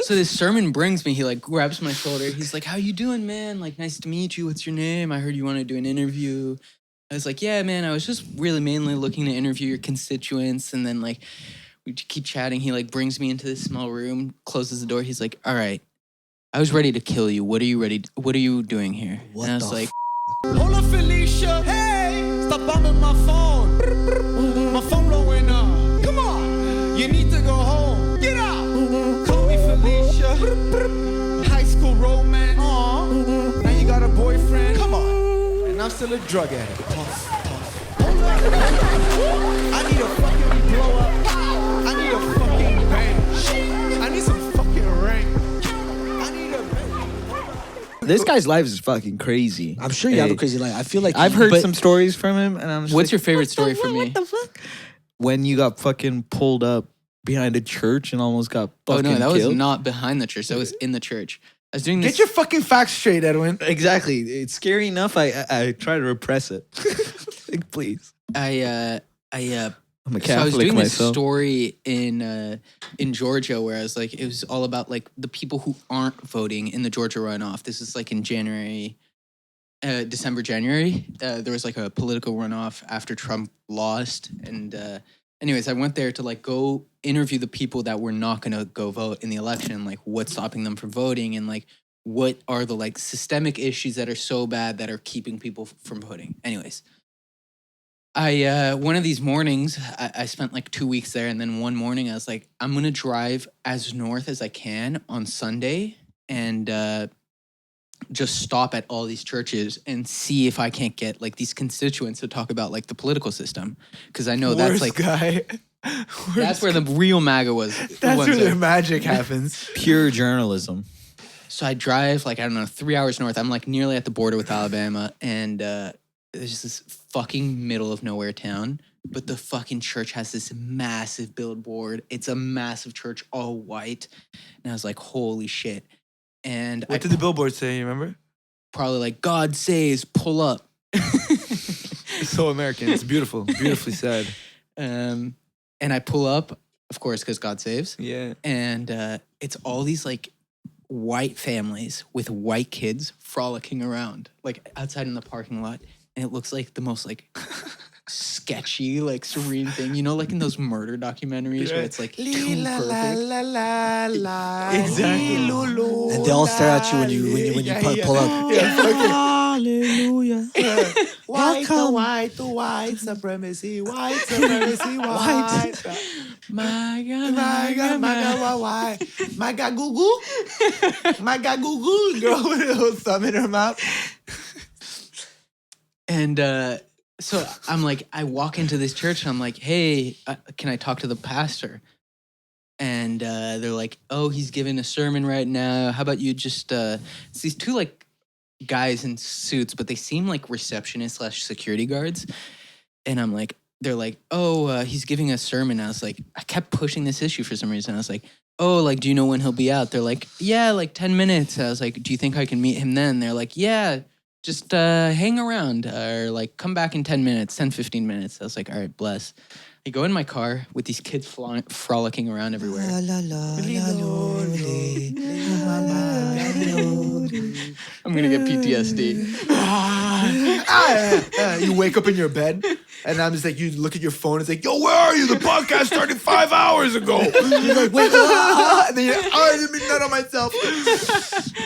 So this sermon brings me. He like grabs my shoulder. He's like, "How you doing, man? Like, nice to meet you. What's your name? I heard you want to do an interview." I was like, "Yeah, man. I was just really mainly looking to interview your constituents." And then like we keep chatting. He like brings me into this small room, closes the door. He's like, "All right, I was ready to kill you. What are you doing here?" What and I was the like, Hola Felicia, hey, stop bumming my phone. My phone blowing up. Come on, you need to go home. Get out. Call me Felicia. High school romance. Aww. Now you got a boyfriend. Come on. And I'm still a drug addict. Hold up. I need a fucking blow up. I need a fucking bang. I need some fucking rain. I need a bang. This guy's life is fucking crazy. I'm sure you have a crazy life. I feel like I've heard some stories from him, and I'm just "What's like, your favorite story from me?" What the fuck? When you got fucking pulled up behind a church and almost got fucking Oh no, that killed? was not behind the church. That was in the church. I was doing this. Get your fucking facts straight, Edwin. Exactly. It's scary enough. I try to repress it. Like, please. I'm a Catholic so I was doing myself. this story in Georgia where I was like, it was all about like the people who aren't voting in the Georgia runoff. This is like in December, January. There was like a political runoff after Trump lost. And anyways, I went there to like go interview the people that were not going to go vote in the election, like what's stopping them from voting and like what are the like systemic issues that are so bad that are keeping people from voting. Anyways. One of these mornings, I spent like 2 weeks there, and then one morning I was like, I'm going to drive as north as I can on Sunday and just stop at all these churches and see if I can't get like these constituents to talk about like the political system. Because I know that's like, guy. that's where the real MAGA was. That's where their magic happens. Pure journalism. So I drive like, I don't know, 3 hours north. I'm like nearly at the border with Alabama, and there's this fucking middle of nowhere town, but the fucking church has this massive billboard. It's a massive church, all white. And I was like, holy shit. And What did the billboard say, you remember? probably like, God saves, pull up. It's so American. It's beautiful. Beautifully said. And I pull up, of course, because God saves. Yeah. And it's all these like white families with white kids frolicking around, like outside in the parking lot. And it looks like the most like sketchy, like serene thing. You know, like in those murder documentaries where it's like too perfect. Exactly. and they all stare at you when you pull up. Hallelujah. White supremacy, white supremacy, white. My God, My God, goo goo. My God, goo goo. Girl with a little thumb in her mouth. And so I'm like, I walk into this church and I'm like, hey, can I talk to the pastor? And they're like, oh, he's giving a sermon right now. How about you just, it's these two like guys in suits, but they seem like receptionists / security guards. And I'm like, they're like, oh, he's giving a sermon. I was like, I kept pushing this issue for some reason. I was like, oh, like, do you know when he'll be out? They're like, yeah, like 10 minutes. I was like, do you think I can meet him then? They're like, yeah. Just hang around or like come back in 10 minutes, 10, 15 minutes. I was like, all right, bless. I go in my car with these kids frolicking around everywhere. I'm going to get PTSD. You wake up in your bed, and I'm just like, you look at your phone, it's like, yo, where are you? The podcast started 5 hours ago. You're like, wait, and then you're like, oh, I didn't mean that on myself.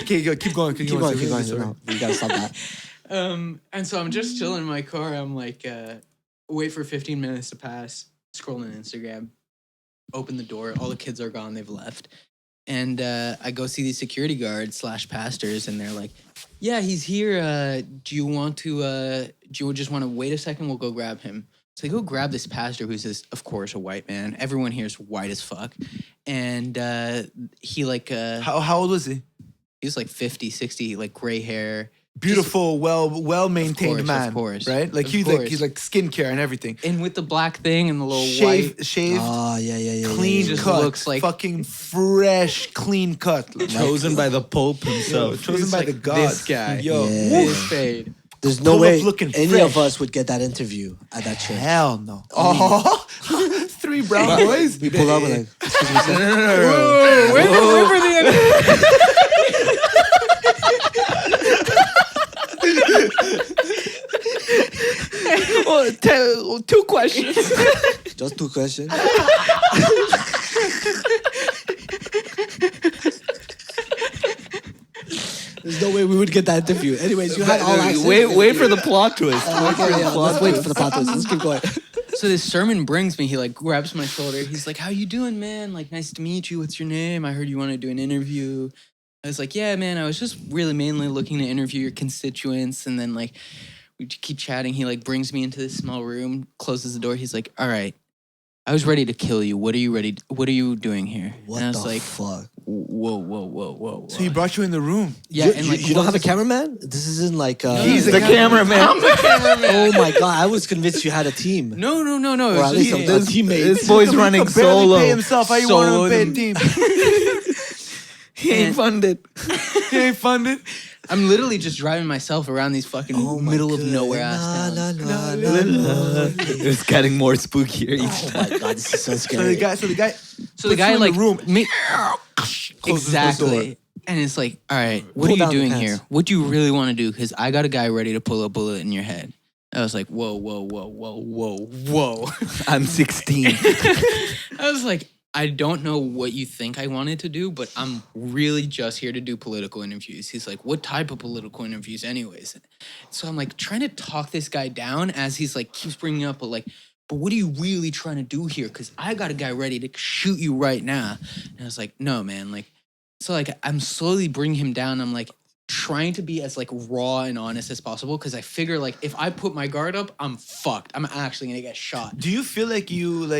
Okay, keep going. Keep going. No, you gotta stop that. And so I'm just chilling in my car. I'm like, wait for 15 minutes to pass, scrolling Instagram, open the door. All the kids are gone. They've left. And I go see these security guards / pastors, and they're like, yeah, he's here. Do you just want to wait a second? We'll go grab him. So they go grab this pastor who's this, of course, a white man. Everyone here is white as fuck. And he like... How old was he? He was like 50, 60, like gray hair. Beautiful, well-maintained man, of course, right? Like he's like skincare and everything. And with the black thing and the little Shaved, Oh, yeah. clean Just cut, looks like- fucking fresh, clean cut. Chosen by the Pope himself. Chosen by the gods. This guy. Yo, Yeah. This fade. There's no Pull up way looking any fresh. of us would get that interview at that church. hell no. Oh, 3 brown boys. We pull up and like, excuse me, sir. Wait for the Two questions. Just 2 questions. There's no way we would get that interview. Anyways, you had all access. Wait for the plot twist. Let's wait for the plot twist. Let's keep going. So this sermon brings me. He like grabs my shoulder. He's like, "How you doing, man? Like, nice to meet you. What's your name? I heard you want to do an interview." I was like, "Yeah, man. I was just really mainly looking to interview your constituents." And then like we keep chatting. He like brings me into this small room, closes the door. He's like, "All right, I was ready to kill you. What are you doing here?" What and I was the like, fuck? Whoa. So he brought you in the room. Yeah, you, and like you don't have a cameraman? This isn't like. He's the cameraman. I'm the cameraman. Oh my god! I was convinced you had a team. No. It Or was at least just- a teammate. This boy's running He can barely solo. pay himself. How you want Solo him to pay a them. team? He ain't funded. He ain't funded. I'm literally just driving myself around these fucking middle of nowhere ass towns. It's getting more spookier each Oh time. my god! This is so So scary. the guy So the puts you guy in like the room. closes the door. Exactly. And it's like, all right, what Pull are you down the doing pants. here? What do you really want to do? Because I got a guy ready to pull a bullet in your head. I was like, whoa. I'm 16. I was like, I don't know what you think I wanted to do, but I'm really just here to do political interviews. He's like, what type of political interviews anyways? So I'm like trying to talk this guy down as he's like keeps bringing up, but what are you really trying to do here? Because I got a guy ready to shoot you right now. And I was like, no, man. Like, so like I'm slowly bringing him down. I'm like trying to be as like raw and honest as possible because I figure like if I put my guard up, I'm fucked. I'm actually gonna get shot. Do you feel like you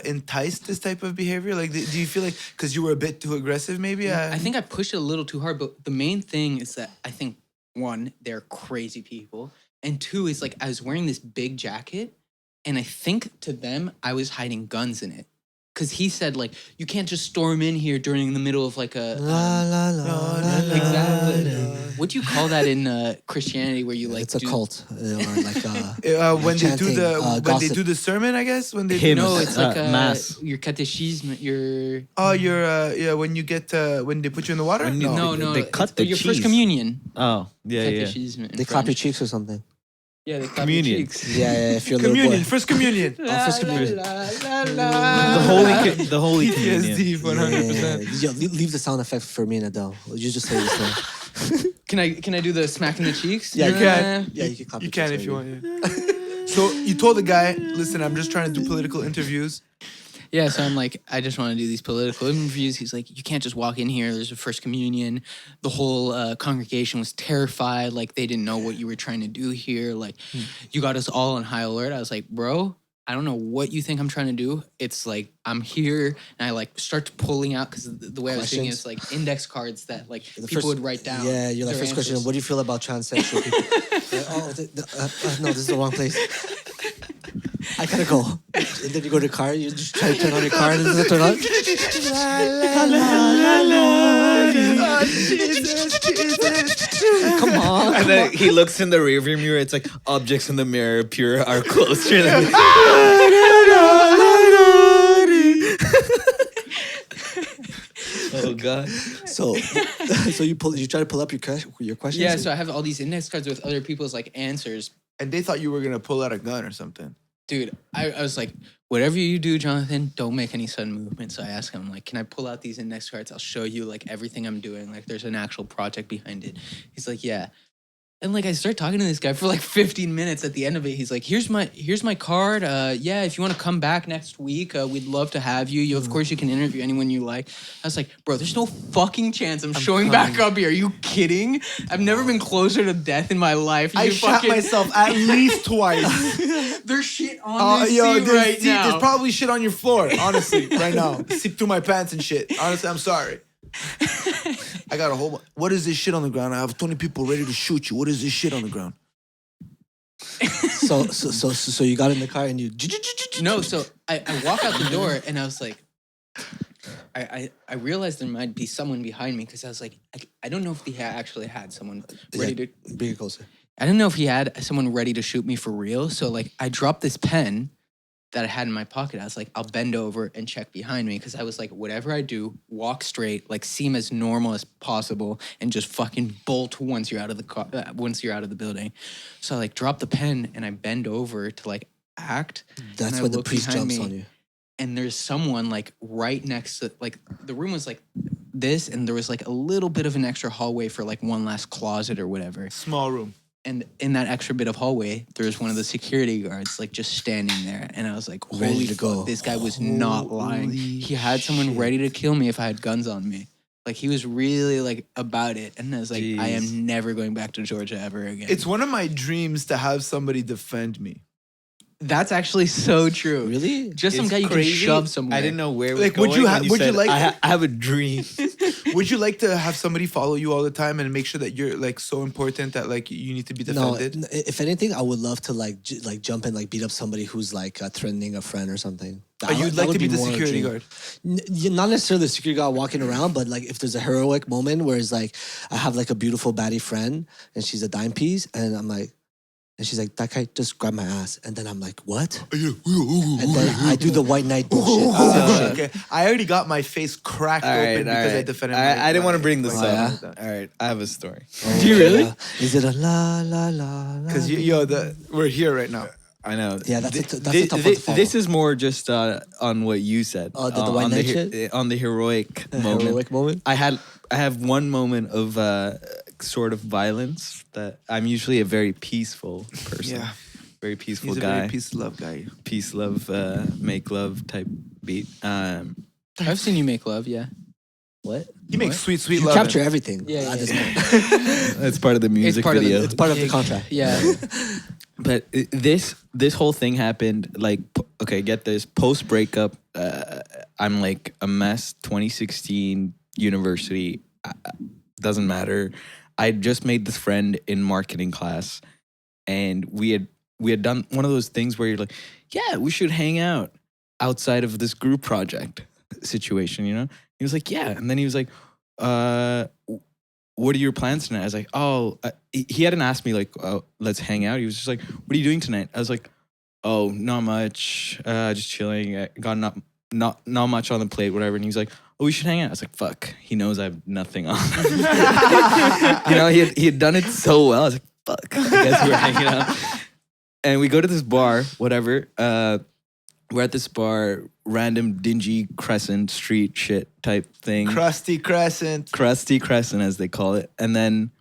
enticed this type of behavior? Like, do you feel like because you were a bit too aggressive, maybe? I think I pushed it a little too hard, but the main thing is that I think one, they're crazy people, and two is like I was wearing this big jacket, and I think to them I was hiding guns in it. Because he said, like, you can't just storm in here during the middle of, like, a... exactly. What do you call that in Christianity where you, like, It's a cult. Or like when they chanting, do the sermon, I guess when they Hymns. No, it's like Mass. your catechism, your... when you get when they put you in the water. When you- No. They cut it's the your first cheese. communion. Oh, yeah. Catechism in they clap your French. cheeks or something. Yeah, they clap Communion. your cheeks. Yeah, if you're a little Communion, boy. first communion. First communion. The holy communion. PTSD, 100%. Yeah, leave the sound effect for me and Adele. You just say this thing. Can I do the smack in the cheeks? Yeah, You can. Yeah, you can clap You your can cheeks, if you maybe. want. Yeah. So you told the guy, listen, I'm just trying to do political interviews. Yeah, so I'm like, I just want to do these political interviews. He's like, you can't just walk in here. There's a first communion. The whole congregation was terrified. Like, they didn't know what you were trying to do here. Like, you got us all on high alert. I was like, bro, I don't know what you think I'm trying to do. It's like, I'm here. And I like start pulling out, because the way I was doing it is like index cards that like people would write down. Yeah, you're like, their first question, answers. what do you feel about transsexual people? No, this is the wrong place. I gotta go. And then you go to the car, you just try to turn on your car, and it doesn't turn on. Come on. And then he looks in the rearview mirror. It's like objects in the mirror appear are closer than. Oh god. So you try to pull up your questions? Yeah, so I have all these index cards with other people's like answers. And they thought you were gonna pull out a gun or something. Dude, I was like, whatever you do, Jonathan, don't make any sudden movements. So I asked him, like, can I pull out these index cards? I'll show you, like, everything I'm doing. Like, there's an actual project behind it. He's like, yeah. And, like, I start talking to this guy for, like, 15 minutes. At the end of it, he's like, here's my card. Yeah, if you want to come back next week, we'd love to have you. Of course, you can interview anyone you like. I was like, bro, there's no fucking chance I'm showing back up here. Are you kidding? I've never been closer to death in my life. I shot myself at least twice. There's shit on this seat right now. There's probably shit on your floor, honestly, right now. Seep through my pants and shit. Honestly, I'm sorry. I got a whole... What is this shit on the ground? I have 20 people ready to shoot you. What is this shit on the ground? So you got in the car and you... No, so I walk out the door and I was like... I realized there might be someone behind me because I was like, I don't know if he actually had someone ready to... Bring it closer. I didn't know if he had someone ready to shoot me for real. So, like, I dropped this pen that I had in my pocket. I was like, I'll bend over and check behind me because I was like, whatever I do, walk straight, like seem as normal as possible, and just fucking bolt once you're out of the car, once you're out of the building. So I like drop the pen and I bend over to like act. That's and I when the look priest behind jumps me, on you. and there's someone like right next to, like, the room was like this, and there was like a little bit of an extra hallway for like one last closet or whatever. Small room. And in that extra bit of hallway, there was one of the security guards like just standing there. And I was like, Ready holy to fuck, go. this guy was not lying. Holy He had someone shit. ready to kill me if I had guns on me. Like, he was really like about it. And I was like, I Jeez. am never going back to Georgia ever again. It's one of my dreams to have somebody defend me. That's actually so true. Really? Just some It's guy you crazy. can shove somewhere. I didn't know where. Like, Like, would you would would you like I, to- I have a dream. Would you like to have somebody follow you all the time and make sure that you're like so important that like you need to be No, defended? if anything, I would love to like jump and like beat up somebody who's like threatening a friend or something. You'd like to be the security guard. Not necessarily the security guard walking around, but like if there's a heroic moment where it's like I have like a beautiful baddie friend and she's a dime piece, and I'm like, and she's like, that guy just grabbed my ass, and then I'm like, what? And then I do the white knight bullshit. Okay, I already got my face cracked All right, open all because I right. defended. I didn't want to bring this my- up. yeah? All right, I have a story. Oh, Do you really? yeah. Is it a la la la la? Because we're here right now. I know. Yeah, that's a Thi- tough one to follow. This is more just on what you said. The white on knight on the heroic moment. heroic moment. I have one moment of sort of violence that I'm usually a very peaceful person. Yeah, Very peaceful he's a guy. very peace love guy. Peace, love, make love type beat. I've seen you make love, yeah. What? He makes sweet You love. capture everything. Yeah, at this yeah. point. That's part of the music part of the- video. It's part of the contract. Yeah. But this whole thing happened like, okay, get this, post breakup. I'm like a mess. 2016 university, doesn't matter. I just made this friend in marketing class, and we had done one of those things where you're like, yeah, we should hang out outside of this group project situation, you know? He was like, yeah, and then he was like, what are your plans tonight? I was like, oh, he hadn't asked me like, let's hang out. He was just like, what are you doing tonight? I was like, oh, not much, just chilling. I got not much on the plate, whatever. And he was like, oh, we should hang out. I was like, fuck, he knows I have nothing on. You know, he had done it so well. I was like, fuck, I guess we're hanging out. And we go to this bar, whatever. We're at this bar, random dingy Crescent Street shit type thing. Crusty Crescent. Crusty Crescent, as they call it. And then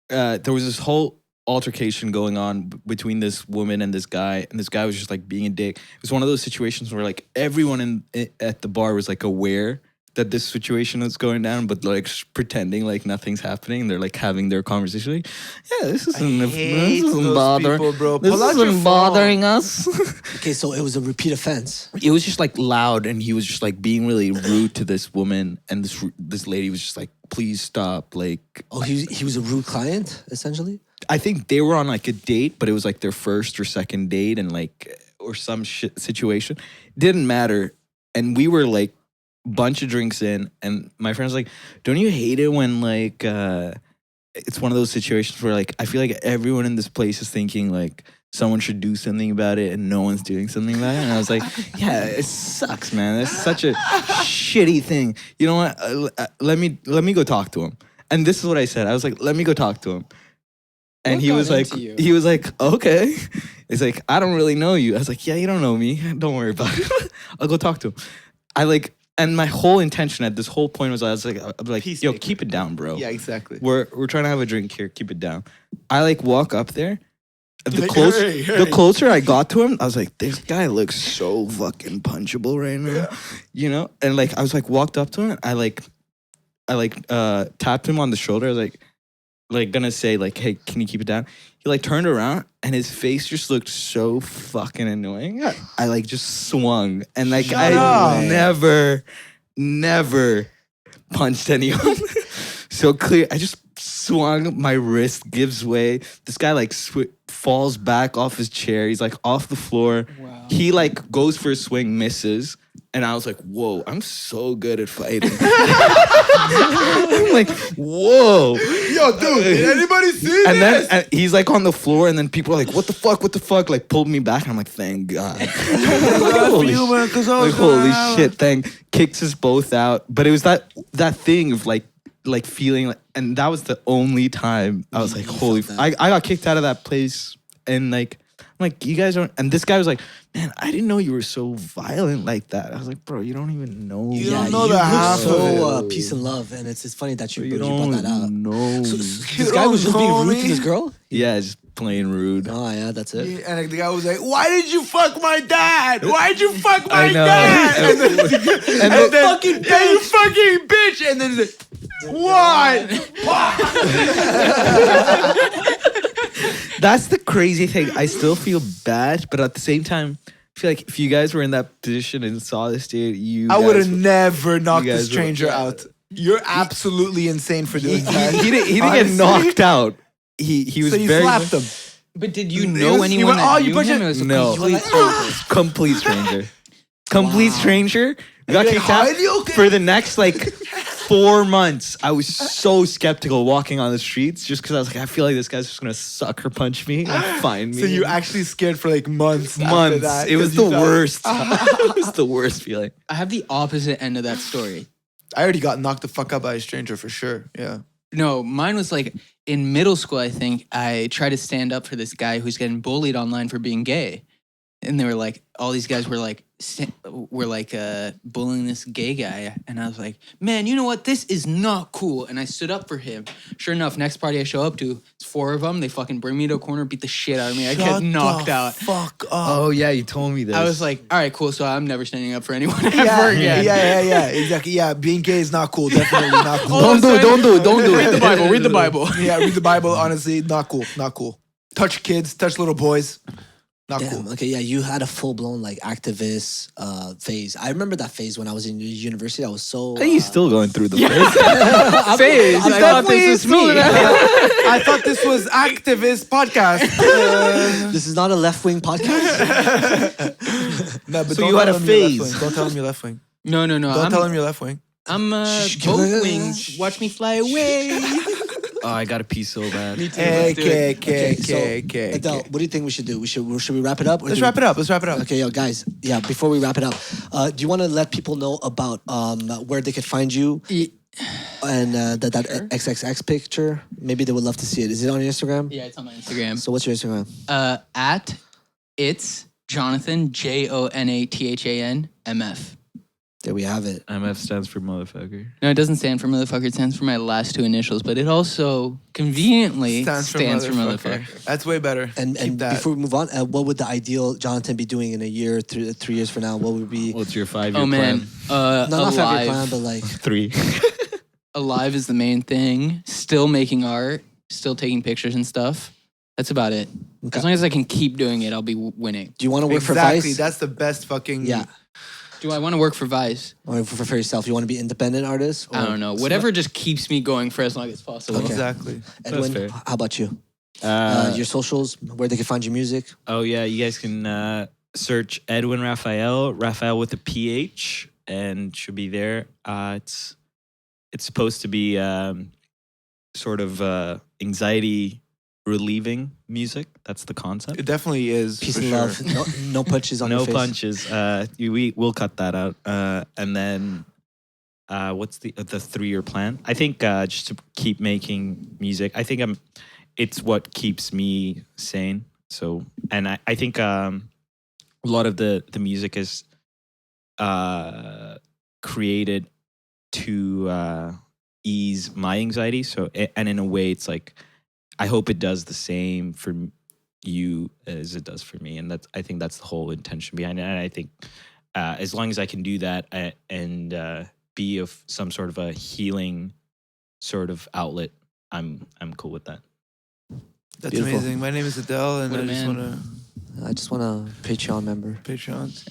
there was this whole altercation going on between this woman and this guy was just like being a dick. It was one of those situations where like everyone at the bar was like aware that this situation was going down, but like pretending like nothing's happening. They're like having their conversation. Like, yeah, this isn't People, bro. This Pull out your isn't phone. bothering us. Okay, so it was a repeat offense. It was just like loud, and he was just like being really rude to this woman, and this lady was just like, please stop. Like, Oh, he was a rude client, essentially? I think they were on like a date, but it was like their first or second date, and like, or some shit situation. Didn't matter. And we were like bunch of drinks in, and my friend's like, don't you hate it when like it's one of those situations where like I feel like everyone in this place is thinking like someone should do something about it and no one's doing something about it? And I was like, yeah, it sucks, man. It's such a shitty thing. You know what? Let me go talk to him. And this is what I said. I was like, let me go talk to him. And What he was got like, into you? okay. It's like, I don't really know you. I was like, yeah, you don't know me. Don't worry about it. I'll go talk to him. And my whole intention at this whole point was, I was like, yo, Peacemaker. keep it down, bro. Yeah, exactly. We're trying to have a drink here. Keep it down. I like walk up there. The Like, closer, hurry. the closer I got to him, I was like, this guy looks so fucking punchable right now, you know. And like, I was like, walked up to him. I tapped him on the shoulder. I was like gonna say like, hey, can you keep it down? He like turned around and his face just looked so fucking annoying. I like just swung, and like Shut I up. never punched anyone. So clear. I just swung. My wrist gives way. This guy like falls back off his chair. He's like off the floor. Wow. He like goes for a swing, misses. And I was like, whoa, I'm so good at fighting. I'm like, whoa. Yo, dude, did anybody see And this? then he's like on the floor, and then people are like, what the fuck? Like, pulled me back. And I'm like, thank God. Holy you, man, 'cause I was like, holy gonna- shit, kicks us both out. But it was that thing of like feeling like, and that was the only time I was like, holy, I got kicked out of that place. And like, I'm like, you guys don't, and this guy was like, man, I didn't know you were so violent like that. I was like, bro, you don't even know. You Yeah, don't know you the look half so of it. peace and love, and it's funny that you You brought don't that out. know. So, You this guy was just don't being know rude to me? this girl. Yeah, just plain rude. Oh yeah, that's it. Yeah, and the guy was like, "Why did you fuck my dad? Why'd you fuck my I know. dad?" And then, fucking "Hey, you fucking bitch!" And then he's like, "What?" That's the crazy thing. I still feel bad, but at the same time, I feel like if you guys were in that position and saw this dude, I would have guys never knocked you the guys were- stranger out. You're absolutely insane for doing that. he didn't get Honestly. knocked out. He was So you very slapped him. But did you It know was- you anyone went, that "Oh, you knew bunch him? of-" It was a No. complete stranger. complete stranger. Complete stranger. Got Like, kicked "How out are you okay?" for the next like 4 months. I was so skeptical walking on the streets just because I was like, I feel like this guy's just gonna sucker punch me and find me. So you actually scared for like months. After months. that, It was 'cause the you thought- worst. It was the worst feeling. I have the opposite end of that story. I already got knocked the fuck out by a stranger for sure. Yeah. No, mine was like in middle school, I think. I tried to stand up for this guy who's getting bullied online for being gay. And they were like, all these guys were like, bullying this gay guy. And I was like, man, you know what? This is not cool. And I stood up for him. Sure enough, next party I show up to, it's 4 of them. They fucking bring me to a corner, beat the shit out of me. I Shut get knocked the out. Fuck up. Oh yeah, you told me this. I was like, all right, cool. So I'm never standing up for anyone ever Yeah, again. yeah, exactly. Yeah, being gay is not cool. Definitely not cool. Don't do it. Read the Bible. Read the Bible. Yeah, read the Bible. Honestly, not cool. Not cool. Touch kids, touch little boys. Not Damn. cool. Okay. Yeah, you had a full blown like activist phase. I remember that phase when I was in university. I was so. I think he's still going through the phase. Phase. I thought this was me. I thought this was activist podcast. This is not a left wing podcast. No, but So don't you had tell a him you're left phase. wing. Don't tell him you're left wing. No. Don't tell him you're left wing. I'm Shh, both shh. wings. Watch me fly away. Oh, I got to pee so bad. Okay. Adele, what do you think we should do? Should we wrap it up? Or Let's do we- wrap it up. Let's wrap it up. Okay, yo, guys. Yeah, before we wrap it up, do you want to let people know about where they could find you and that XXX picture? Maybe they would love to see it. Is it on your Instagram? Yeah, it's on my Instagram. So what's your Instagram? At it's Jonathan JONATHAN MF. There we have it. MF stands for motherfucker. No, it doesn't stand for motherfucker. It stands for my last 2 initials, but it also conveniently stands for motherfucker. That's way better. And Keep that. before we move on, what would the ideal Jonathan be doing in a year, 3 years from now? What would be? What's your 5-year Oh man, plan? Not 5-year plan, alive. but like 3. Alive is the main thing. Still making art. Still taking pictures and stuff. That's about it. Okay. As long as I can keep doing it, I'll be winning. Do you want to work Exactly. for Vice? That's the best fucking. Yeah. Do I want to work for Vice? Or for yourself? You want to be independent artist? I don't know. Whatever just keeps me going for as long as possible. Okay. Exactly. Edwin, fair. how about you? Uh, Your socials, where they can find your music. oh yeah, you guys can search Edwin Raphael, Raphael with a PH, and should be there. It's supposed to be sort of anxiety relieving music. That's the concept. It definitely is. Peace for and sure. love. No punches on No your face. punches. We'll cut that out. And then what's the 3-year plan? I think just to keep making music. I think it's what keeps me sane. So, and I think a lot of the music is created to ease my anxiety. So, and in a way, it's like I hope it does the same for you as it does for me, and I think that's the whole intention behind it. And I think as long as I can do that and be of some sort of a healing sort of outlet, I'm cool with that. That's Beautiful. amazing. My name is Adele, and What a I just man. want to I just want a Patreon member. Patreons.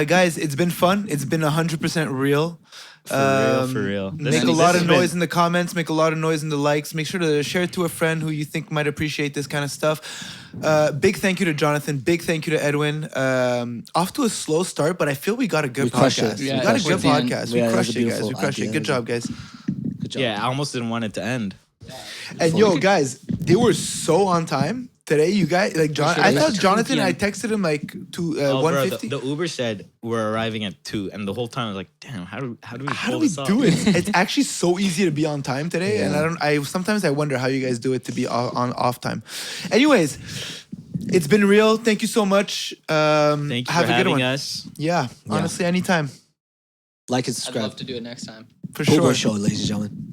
Guys, it's been fun. It's been 100% real. For real. Make a lot of noise in the comments. Make a lot of noise in the likes. Make sure to share it to a friend who you think might appreciate this kind of stuff. Big thank you to Jonathan. Big thank you to Edwin. Off to a slow start, but I feel we got a good crushed podcast. it. Yeah, We got a good towards the end. podcast. Yeah, We it was crushed a it, guys. beautiful We crushed it. idea. Good job, guys. Good job. Yeah, I almost didn't want it to end. And yo, guys, they were so on time today. You guys, like John, I thought Jonathan. I texted him like to Bro, 1:50. the Uber said we're arriving at 2, and the whole time I was like, damn, how do we How pull do we this off? do it? It's actually so easy to be on time today, and I sometimes I wonder how you guys do it to be on off time. Anyways, it's been real. Thank you so much. Thank you have for a good having one. us. Yeah, honestly, anytime Like and I'd subscribe. love to do it next time. for Pogo sure. Show, ladies and gentlemen.